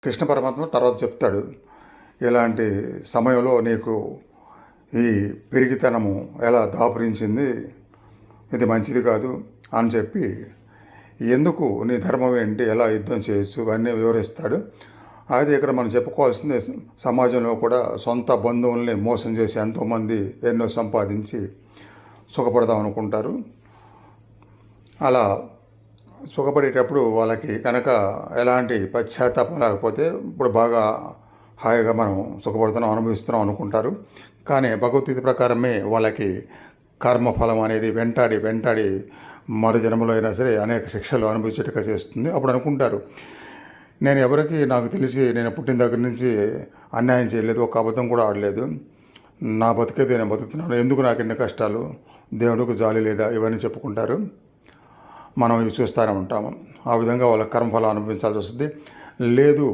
కృష్ణ పరమాత్మ తర్వాత చెప్తాడు, ఇలాంటి సమయంలో నీకు ఈ పిరికితనము ఎలా దాపురించింది, ఇది మంచిది కాదు అని చెప్పి, ఎందుకు నీ ధర్మం ఏంటి, ఎలా యుద్ధం చేయొచ్చు ఇవన్నీ వివరిస్తాడు. అయితే ఇక్కడ మనం చెప్పుకోవాల్సింది, సమాజంలో కూడా సొంత బంధువుల్ని మోసం చేసి ఎంతోమంది ఎన్నో సంపాదించి సుఖపడదాం అనుకుంటారు. అలా సుఖపడేటప్పుడు వాళ్ళకి కనుక ఎలాంటి పశ్చాత్తాపం లేకపోతే ఇప్పుడు బాగా హాయిగా మనం సుఖపడుతున్నాం, అనుభవిస్తున్నాం అనుకుంటారు. కానీ భగవద్గీత ప్రకారమే వాళ్ళకి కర్మఫలం అనేది వెంటాడి వెంటాడి మరు జన్మలో అయినా సరే అనేక శిక్షలు అనుభవించేట్టుగా చేస్తుంది. అప్పుడు అనుకుంటారు, నేను ఎవరికి, నాకు తెలిసి నేను పుట్టిన దగ్గర నుంచి అన్యాయం చేయలేదు, ఒక అబద్ధం కూడా ఆడలేదు, నా బతికేది నేను బతుకుతున్నాను, ఎందుకు నాకు ఎన్ని కష్టాలు, దేవుడికి జాలి లేదా, ఇవన్నీ చెప్పుకుంటారు. మనం ఇవి చూస్తూనే ఉంటాము. ఆ విధంగా వాళ్ళ కర్మఫలం అనుభవించాల్సి వస్తుంది. లేదు